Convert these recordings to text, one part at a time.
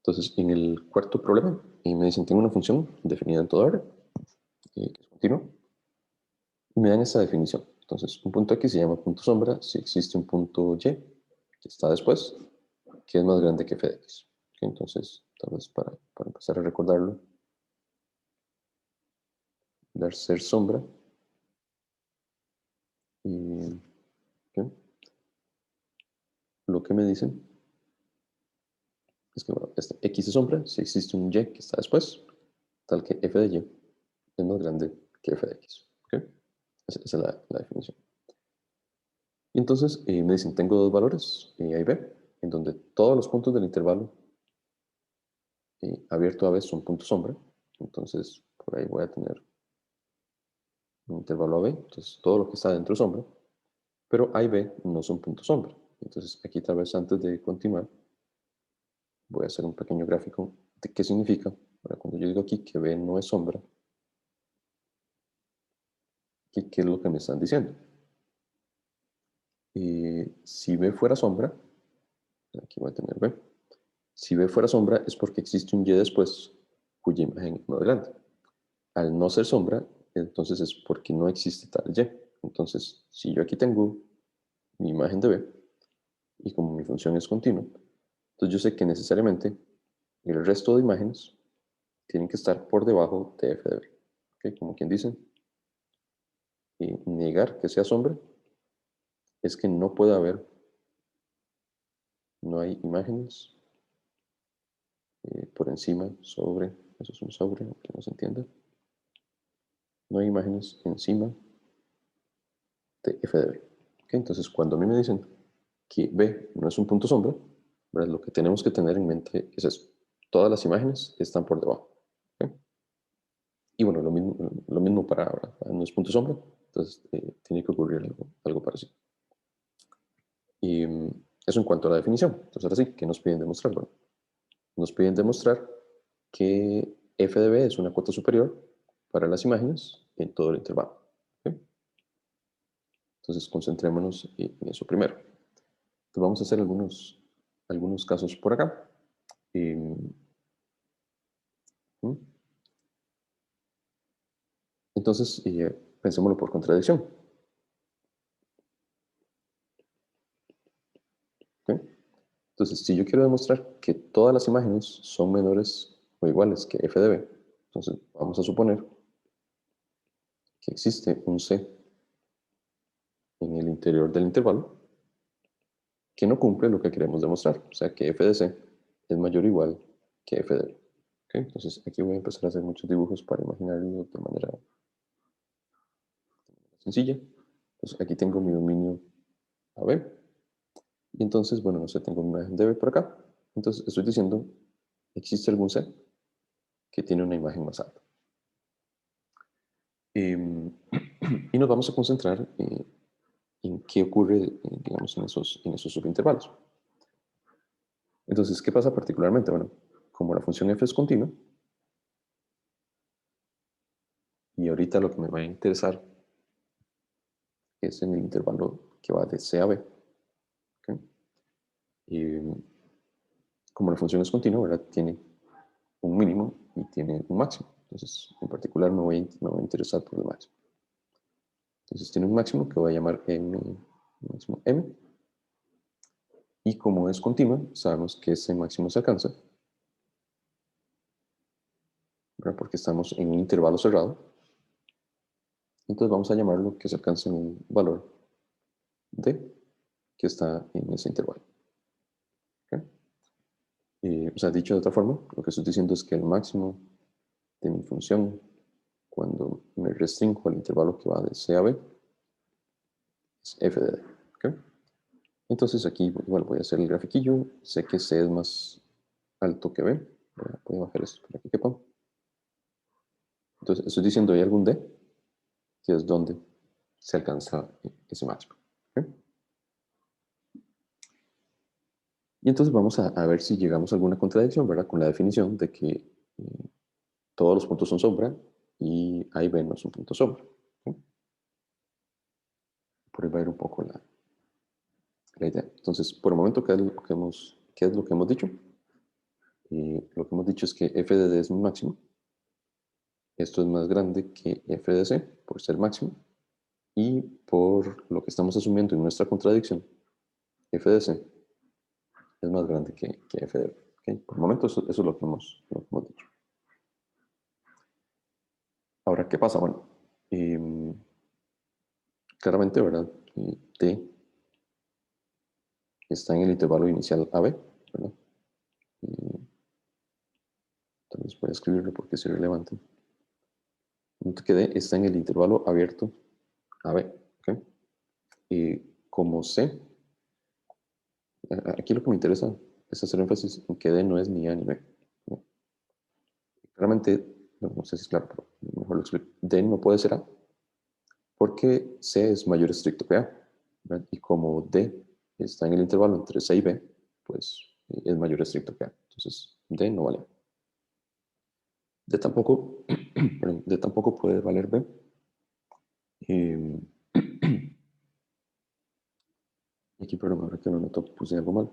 Entonces, en el cuarto problema, me dicen, tengo una función definida en toda hora, que es continua, y me dan esta definición. Entonces, un punto X se llama punto sombra si existe un punto Y, que está después, que es más grande que f de x. ¿Ok? Entonces, tal vez para empezar a recordarlo, dar ser sombra, y ¿ok? Lo que me dicen es que, bueno, este X es sombra si existe un Y que está después, tal que f de Y es más grande que f de x. ¿Ok? Esa es la definición. Y entonces me dicen, tengo dos valores, A y B, en donde todos los puntos del intervalo abierto a B son puntos sombra. Entonces, por ahí voy a tener un intervalo AB, entonces todo lo que está dentro es sombra, pero A y B no son puntos sombra. Entonces, aquí tal vez antes de continuar, voy a hacer un pequeño gráfico de qué significa. Ahora, cuando yo digo aquí que B no es sombra, ¿qué es lo que me están diciendo? Si B fuera sombra, aquí voy a tener B. Si B fuera sombra es porque existe un Y después, cuya imagen es más grande. Al no ser sombra, entonces es porque no existe tal Y. Entonces, si yo aquí tengo mi imagen de B, y como mi función es continua, entonces yo sé que necesariamente el resto de imágenes tienen que estar por debajo de f de B. ¿Okay? Como quien dice, negar que sea sombra es que no puede haber, no hay imágenes por encima, sobre, eso es un sobre, que no se entienda, no hay imágenes encima de f de B. ¿Okay? Entonces, cuando a mí me dicen que B no es un punto sombra, ¿verdad? Lo que tenemos que tener en mente es eso. Todas las imágenes están por debajo. ¿Okay? Y bueno, lo mismo para ahora. No es punto sombra, entonces tiene que ocurrir algo parecido. Y eso en cuanto a la definición. Entonces ahora sí, ¿qué nos piden demostrar? Bueno, nos piden demostrar que f de b es una cuota superior para las imágenes en todo el intervalo. ¿Okay? Entonces concentrémonos en eso primero. Entonces vamos a hacer algunos casos por acá. Entonces, pensémoslo por contradicción. ¿Okay? Entonces, si yo quiero demostrar que todas las imágenes son menores o iguales que f de b, entonces vamos a suponer que existe un c en el interior del intervalo que no cumple lo que queremos demostrar, o sea que f de c es mayor o igual que f de b. ¿Okay? Entonces, aquí voy a empezar a hacer muchos dibujos para imaginarlo de manera sencilla. Entonces, aquí tengo mi dominio AB. Y entonces, bueno, no sé, tengo una imagen de B por acá. Entonces, estoy diciendo, existe algún C que tiene una imagen más alta. Y nos vamos a concentrar en qué ocurre, digamos, en esos subintervalos. Entonces, ¿qué pasa particularmente? Bueno, como la función f es continua, y ahorita lo que me va a interesar es en el intervalo que va de C a B. ¿Okay? Y como la función es continua, ¿verdad? Tiene un mínimo y tiene un máximo. Entonces, en particular me voy a interesar por el máximo. Entonces tiene un máximo que voy a llamar máximo m. Y como es continua, sabemos que ese máximo se alcanza, ¿verdad? Porque estamos en un intervalo cerrado. Entonces vamos a llamarlo que se alcanza en un valor d que está en ese intervalo. ¿Okay? O sea, dicho de otra forma, lo que estoy diciendo es que el máximo de mi función, cuando me restringo al intervalo que va de c a b, es f de d. ¿Okay? Entonces aquí igual voy a hacer el grafiquillo. Sé que c es más alto que b. Voy a bajar esto para que quepa. Entonces estoy diciendo hay algún d, que es donde se alcanza ese máximo. ¿Okay? Y entonces vamos a ver si llegamos a alguna contradicción, ¿verdad? Con la definición de que todos los puntos son sombra y A y B no son puntos sombra. ¿Okay? Por ahí va a ir un poco la idea. Entonces, por el momento, ¿qué es lo que hemos dicho? lo que hemos dicho es que f de d es mi máximo. Esto es más grande que f de c por ser máximo. Y por lo que estamos asumiendo en nuestra contradicción, f de c es más grande que f de b. ¿Okay? Por el momento eso es lo que hemos dicho. Ahora, ¿qué pasa? Bueno, claramente, ¿verdad? T está en el intervalo inicial AB, ¿verdad? Entonces voy a escribirlo porque es irrelevante. Note que D está en el intervalo abierto AB, ¿ok? Y como C, aquí lo que me interesa es hacer énfasis en que D no es ni A ni B, ¿no? Claramente, no sé si es claro, pero mejor lo explico. D no puede ser A porque C es mayor estricto que A, ¿verdad? Y como D está en el intervalo entre C y B, pues es mayor estricto que A. Entonces, D no vale. D tampoco, perdón, D tampoco puede valer B. Eh, aquí, perdón, ahora que lo noto, puse algo mal.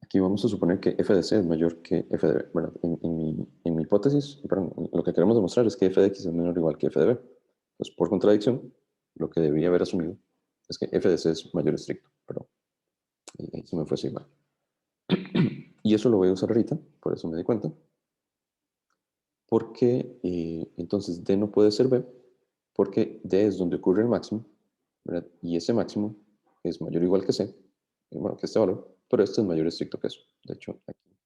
Aquí vamos a suponer que f de c es mayor que f de b. Bueno, en mi hipótesis, perdón, lo que queremos demostrar es que f de x es menor o igual que f de b. Pues por contradicción, lo que debería haber asumido es que f de c es mayor estricto. Perdón, ahí se me fue así mal. Y eso lo voy a usar ahorita, por eso me di cuenta. Porque entonces d no puede ser b, porque d es donde ocurre el máximo, ¿verdad? Y ese máximo es mayor o igual que c, bueno, que este valor, pero este es mayor estricto que eso. De hecho, aquí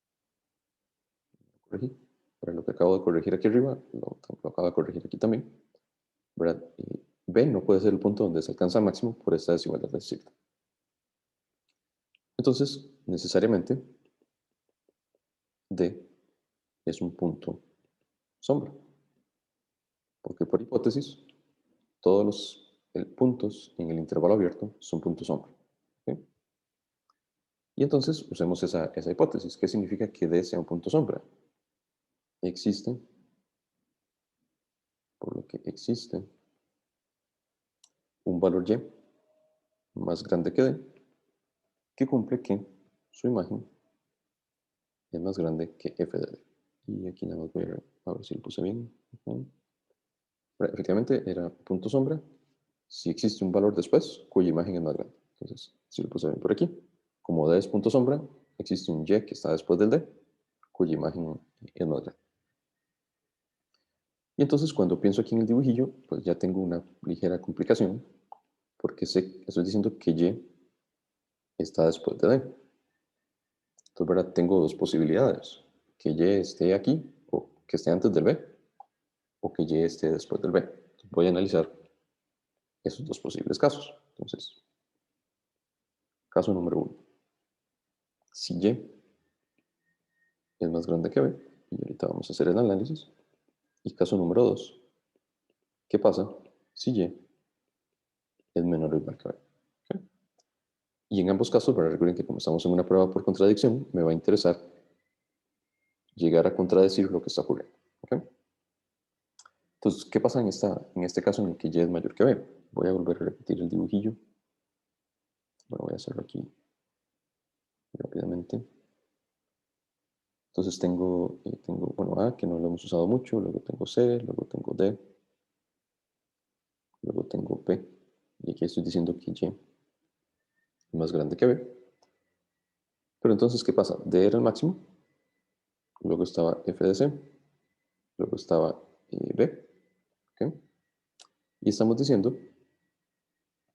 corregí. Para lo que acabo de corregir aquí arriba, lo acabo de corregir aquí también, ¿verdad? Y B no puede ser el punto donde se alcanza el máximo por esta desigualdad estricta. Entonces, necesariamente, D es un punto sombra, porque por hipótesis, todos los puntos en el intervalo abierto son puntos sombra. ¿Okay? Y entonces usemos esa hipótesis. ¿Qué significa que D sea un punto sombra? Existe, por lo que existe, un valor Y más grande que D, que cumple que su imagen es más grande que f de d. Y aquí nada más voy a ver si lo puse bien. Bueno, efectivamente era punto sombra si existe un valor después cuya imagen es más grande. Entonces, si lo puse bien por aquí, como d es punto sombra, existe un y que está después del d cuya imagen es más grande. Y entonces cuando pienso aquí en el dibujillo, pues ya tengo una ligera complicación porque estoy diciendo que y está después de d. Entonces, ¿verdad? Tengo dos posibilidades, que y esté aquí o que esté antes del b, o que y esté después del b. Entonces, voy a analizar esos dos posibles casos. Entonces, caso número 1. Si y es más grande que b, y ahorita vamos a hacer el análisis. Y caso número 2. ¿Qué pasa si y es menor o igual que b? ¿Okay? Y en ambos casos, para recuerden que como estamos en una prueba por contradicción, me va a interesar llegar a contradecir lo que está ocurriendo. ¿Okay? Entonces, ¿qué pasa en este caso en el que y es mayor que b? Voy a volver a repetir el dibujillo. Bueno, voy a hacerlo aquí rápidamente. Entonces tengo, bueno, A, que no lo hemos usado mucho, luego tengo C, luego tengo D, luego tengo P, y aquí estoy diciendo que Y es más grande que B. Pero entonces, ¿qué pasa? D era el máximo, luego estaba F de C, luego estaba B, ¿ok? Y estamos diciendo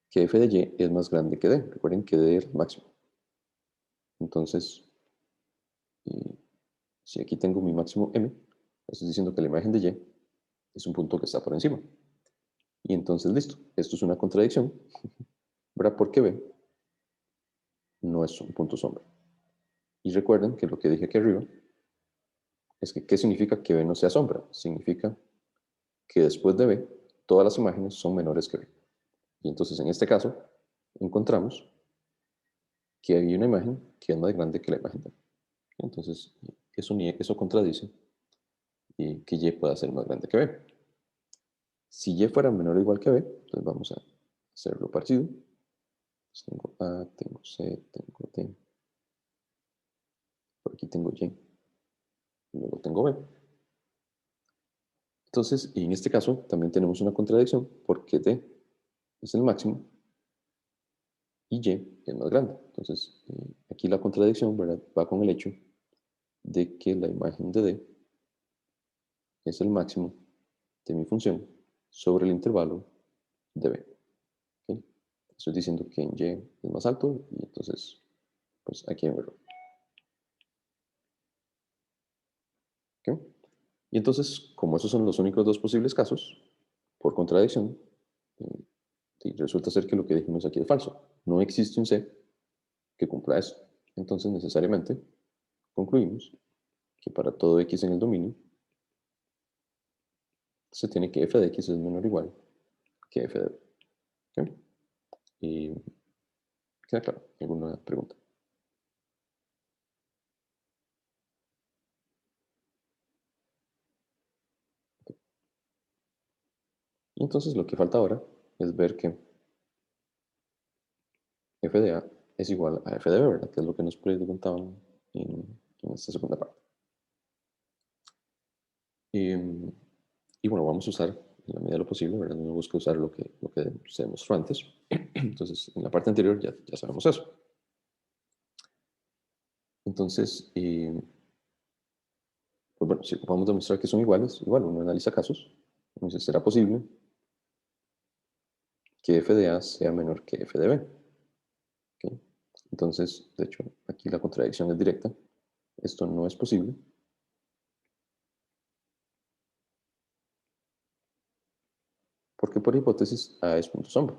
que F de Y es más grande que D. Recuerden que D era el máximo. Entonces, si aquí tengo mi máximo M, estoy diciendo que la imagen de Y es un punto que está por encima. Y entonces, listo, esto es una contradicción, ¿verdad? Porque B no es un punto sombra. Y recuerden que lo que dije aquí arriba es que ¿qué significa que B no sea sombra? Significa que después de B, todas las imágenes son menores que B. Y entonces en este caso, encontramos que hay una imagen que es más grande que la imagen de B. Entonces, eso contradice que Y pueda ser más grande que B. Si Y fuera menor o igual que B, entonces vamos a hacerlo parecido. Entonces tengo A, tengo C, tengo D. Por aquí tengo Y. luego tengo B. Entonces, en este caso, también tenemos una contradicción porque D es el máximo y Y es más grande. Entonces, aquí la contradicción, ¿verdad?, va con el hecho de que la imagen de D es el máximo de mi función sobre el intervalo de B. ¿Okay? Estoy diciendo que en Y es más alto y entonces, pues aquí hay un error. ¿Okay? Y entonces, como esos son los únicos dos posibles casos, por contradicción, resulta ser que lo que dijimos aquí es falso. No existe un C que cumpla eso. Entonces, necesariamente, concluimos que para todo X en el dominio, se tiene que f de X es menor o igual que f de B. ¿Okay? Y queda claro. ¿Alguna pregunta? Y entonces lo que falta ahora es ver que f de A es igual a f de B, ¿verdad? Que es lo que nos preguntaban en esta segunda parte. Y bueno, vamos a usar, en la medida de lo posible, ¿verdad? No busco usar lo que se demostró antes. Entonces, en la parte anterior ya sabemos eso. Entonces, pues bueno, si podemos demostrar que son iguales, igual uno analiza casos. Entonces, ¿será posible que f de A sea menor que f de B? ¿Okay? Entonces, de hecho, aquí la contradicción es directa. Esto no es posible. Porque por hipótesis A es punto sombra.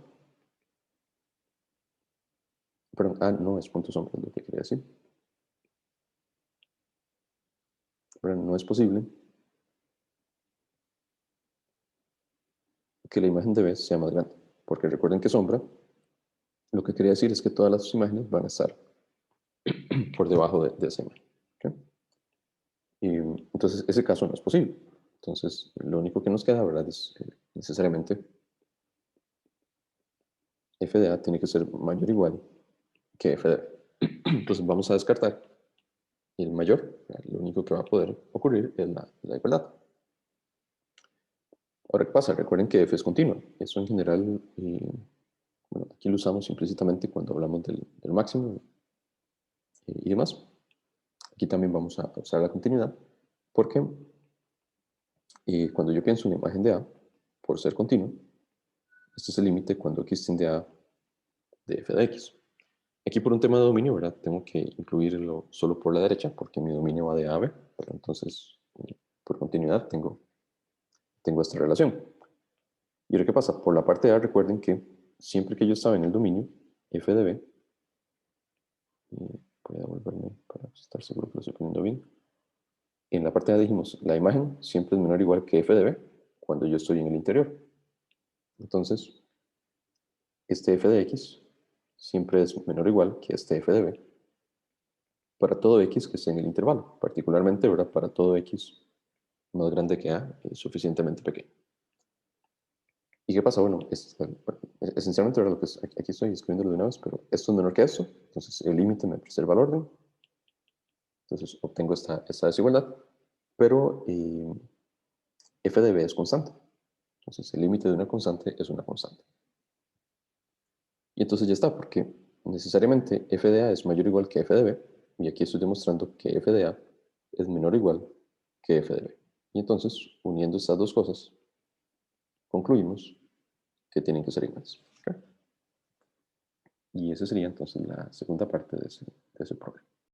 Perdón, A no es punto sombra, es lo que quería decir. Pero no es posible que la imagen de B sea más grande. Porque recuerden que sombra, lo que quería decir es que todas las imágenes van a estar por debajo de esa imagen. ¿Okay? Y entonces ese caso no es posible. Entonces lo único que nos queda, ¿verdad?, es necesariamente f de A tiene que ser mayor o igual que f de B. Entonces vamos a descartar el mayor. Lo único que va a poder ocurrir es la igualdad. Ahora, ¿qué pasa? Recuerden que f es continua. Eso en general, bueno, aquí lo usamos implícitamente cuando hablamos del máximo y demás. Aquí también vamos a usar la continuidad porque cuando yo pienso en la imagen de A, por ser continuo, este es el límite cuando x tiende a de f de x. Aquí por un tema de dominio, ¿verdad? Tengo que incluirlo solo por la derecha porque mi dominio va de A a B. Pero entonces, por continuidad, tengo esta relación. Y ahora, ¿qué pasa? Por la parte de A, recuerden que siempre que yo estaba en el dominio, f de B, voy a devolverme para estar seguro que lo estoy poniendo bien. En la parte A dijimos, la imagen siempre es menor o igual que f de B cuando yo estoy en el interior. Entonces, este f de x siempre es menor o igual que este f de b para todo x que esté en el intervalo, particularmente, ¿verdad?, para todo x más grande que a y suficientemente pequeño. ¿Y qué pasa? Bueno, esencialmente, ¿verdad?, aquí estoy escribiéndolo de una vez, pero esto es menor que esto, entonces el límite me preserva el orden, entonces obtengo esta desigualdad, pero f de b es constante, entonces el límite de una constante es una constante. Y entonces ya está, porque necesariamente f de a es mayor o igual que f de b, y aquí estoy demostrando que f de a es menor o igual que f de b. Y entonces, uniendo estas dos cosas, concluimos que tienen que ser iguales. ¿Okay? Y esa sería entonces la segunda parte de ese problema.